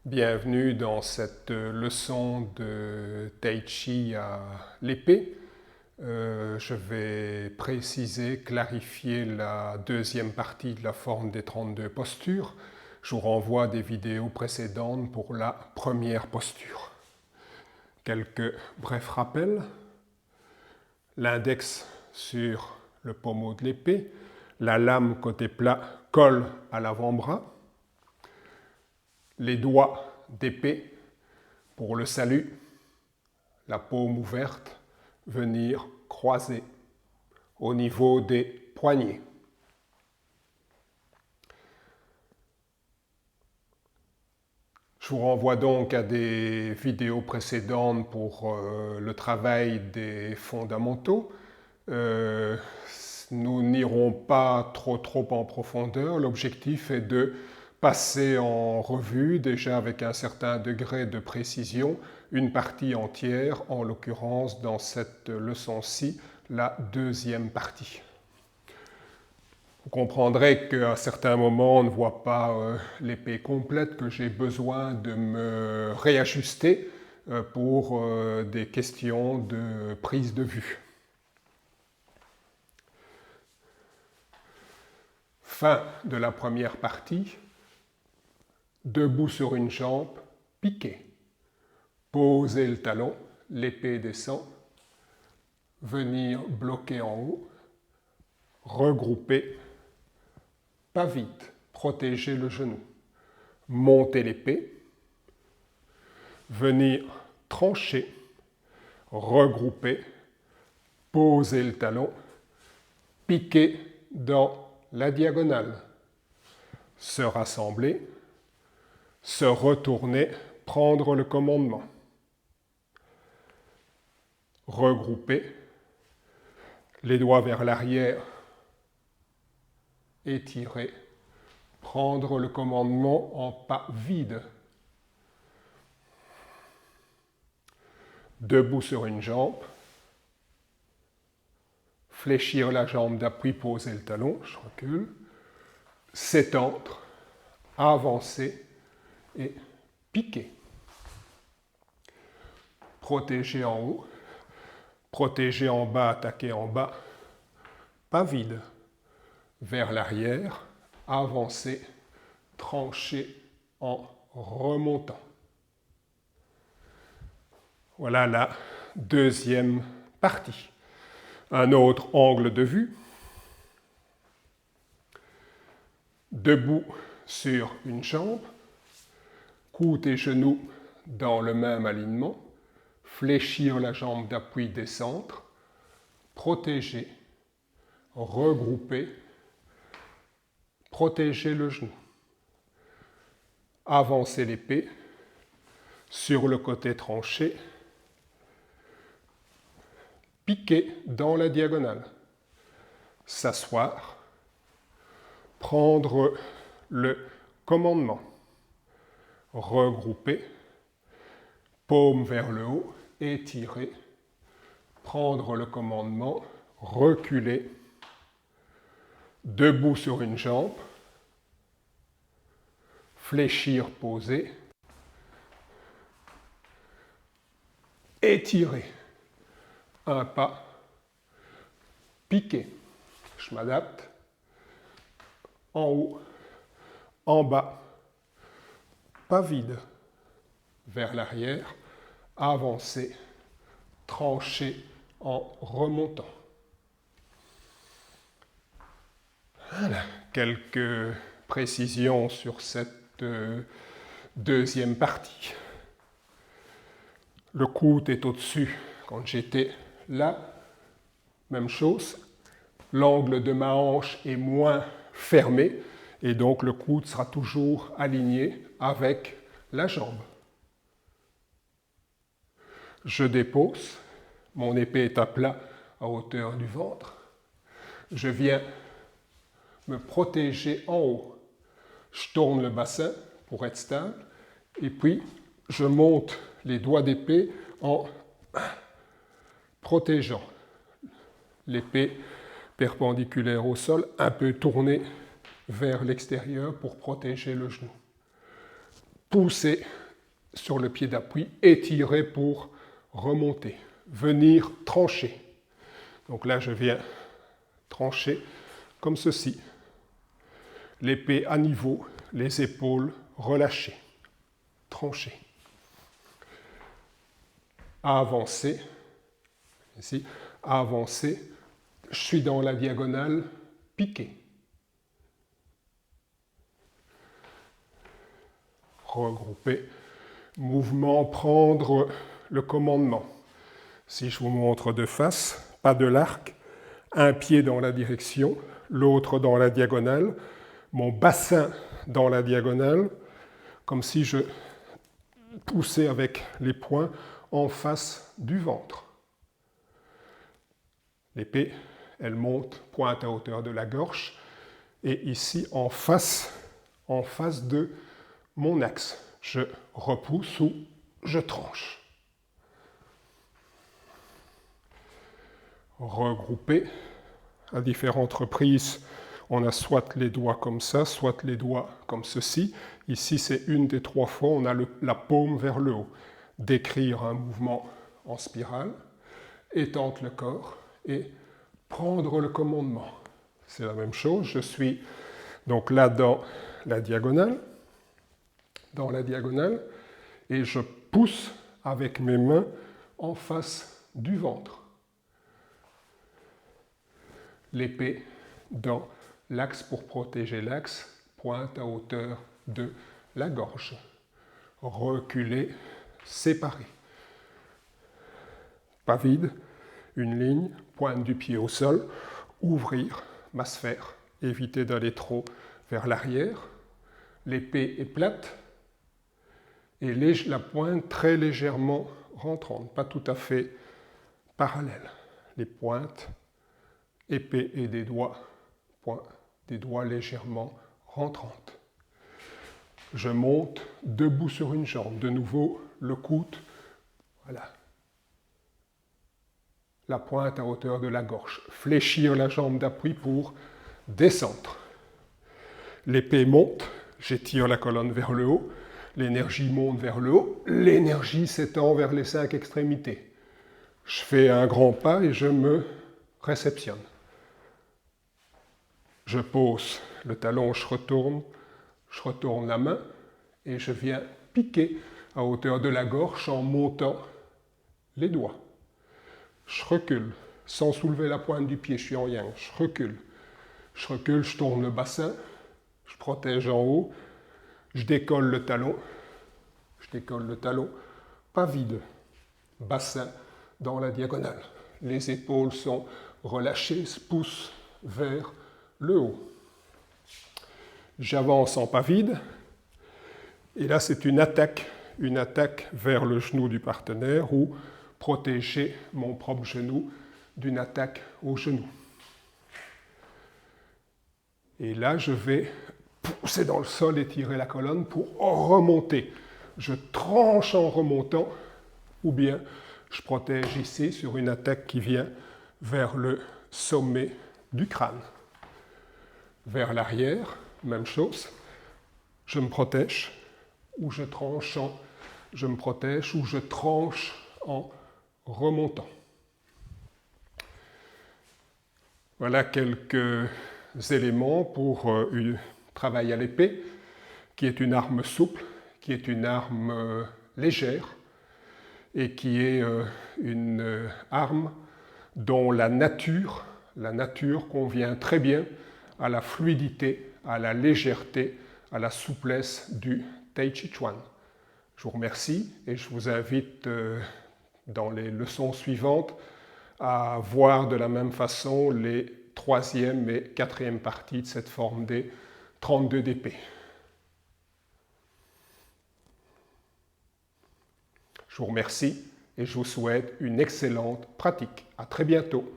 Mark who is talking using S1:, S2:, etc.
S1: Bienvenue dans cette leçon de Tai Chi à l'épée. Je vais préciser, clarifier la deuxième partie de la forme des 32 postures. Je vous renvoie des vidéos précédentes pour la première posture. Quelques brefs rappels. L'index sur le pommeau de l'épée, la lame côté plat colle à l'avant-bras, les doigts d'épée pour le salut, la paume ouverte, venir croiser au niveau des poignets. Je vous renvoie donc à des vidéos précédentes pour le travail des fondamentaux. Nous n'irons pas trop en profondeur. L'objectif est de passer en revue, déjà avec un certain degré de précision, une partie entière, en l'occurrence dans cette leçon-ci, la deuxième partie. Vous comprendrez qu'à certains moments, on ne voit pas l'épée complète, que j'ai besoin de me réajuster pour des questions de prise de vue. Fin de la première partie. Debout sur une jambe, piqué. Posez le talon, l'épée descend. Venir bloquer en haut. Regrouper. Pas vite, protéger le genou. Monter l'épée. Venir trancher. Regrouper. Poser le talon. Piquer dans la diagonale. Se rassembler. Se retourner, prendre le commandement. Regrouper, les doigts vers l'arrière, étirer, prendre le commandement en pas vide. Debout sur une jambe, fléchir la jambe d'appui, poser le talon, je recule, s'étendre, avancer et piquer. Protéger en haut, protéger en bas, attaquer en bas, pas vide. Vers l'arrière, avancer, trancher en remontant. Voilà la deuxième partie. Un autre angle de vue. Debout sur une jambe, coude et genoux dans le même alignement, fléchir la jambe d'appui, descendre, protéger, regrouper, protéger le genou, avancer l'épée sur le côté tranché, piquer dans la diagonale, s'asseoir, prendre le commandement, regrouper, paume vers le haut, étirer, prendre le commandement, reculer, debout sur une jambe, fléchir, poser, étirer, un pas, piquer, je m'adapte, en haut, en bas, pas vide, vers l'arrière, avancer, trancher en remontant. Voilà, quelques précisions sur cette deuxième partie. Le coude est au-dessus quand j'étais là, même chose. L'angle de ma hanche est moins fermé et donc le coude sera toujours aligné avec la jambe. Je dépose, mon épée est à plat à hauteur du ventre. Je viens me protéger en haut. Je tourne le bassin pour être stable et puis je monte les doigts d'épée en protégeant l'épée perpendiculaire au sol, un peu tournée vers l'extérieur pour protéger le genou. pousser sur le pied d'appui, étirer pour remonter, venir trancher. Donc là, je viens trancher comme ceci. L'épée à niveau, les épaules relâchées, trancher. À avancer, ici, à avancer, je suis dans la diagonale, piquer. Regrouper, mouvement, prendre le commandement. Si je vous montre de face, pas de l'arc, un pied dans la direction, l'autre dans la diagonale, mon bassin dans la diagonale, comme si je poussais avec les poings en face du ventre. L'épée, elle monte, pointe à hauteur de la gorge, et ici en face de mon axe. Je repousse ou je tranche. Regrouper à différentes reprises. On a soit les doigts comme ça, soit les doigts comme ceci. Ici, c'est une des 3 fois, on a la paume vers le haut. Décrire un mouvement en spirale, étendre le corps et prendre le commandement. C'est la même chose, je suis donc là dans la diagonale, et je pousse avec mes mains en face du ventre. L'épée dans l'axe pour protéger l'axe, pointe à hauteur de la gorge. Reculer, séparer. Pas vide, une ligne, pointe du pied au sol, ouvrir ma sphère, éviter d'aller trop vers l'arrière. L'épée est plate et la pointe très légèrement rentrante, pas tout à fait parallèle. Les pointes, épée et des doigts légèrement rentrantes. Je monte debout sur une jambe. De nouveau, le coude, voilà. La pointe à hauteur de la gorge. Fléchir la jambe d'appui pour descendre. L'épée monte, j'étire la colonne vers le haut. L'énergie monte vers le haut. L'énergie s'étend vers les 5 extrémités. Je fais un grand pas et je me réceptionne. Je pose le talon, je retourne la main et je viens piquer à hauteur de la gorge en montant les doigts. Je recule, sans soulever la pointe du pied, je suis en yang, je recule, je tourne le bassin, je protège en haut, je décolle le talon, pas vide, bassin dans la diagonale. Les épaules sont relâchées, se poussent vers le haut. J'avance en pas vide, et là c'est une attaque vers le genou du partenaire ou protéger mon propre genou d'une attaque au genou. Et là je vais pousser dans le sol et tirer la colonne pour remonter. Je tranche en remontant, ou bien je protège ici sur une attaque qui vient vers le sommet du crâne. Vers l'arrière, même chose, je me protège ou je tranche en remontant. Voilà quelques éléments pour travail à l'épée, qui est une arme souple, qui est une arme légère et qui est une arme dont la nature convient très bien à la fluidité, à la légèreté, à la souplesse du Tai Chi Chuan. Je vous remercie et je vous invite dans les leçons suivantes à voir de la même façon les 3e et 4e parties de cette forme des 32 d'épée. Je vous remercie et je vous souhaite une excellente pratique. À très bientôt.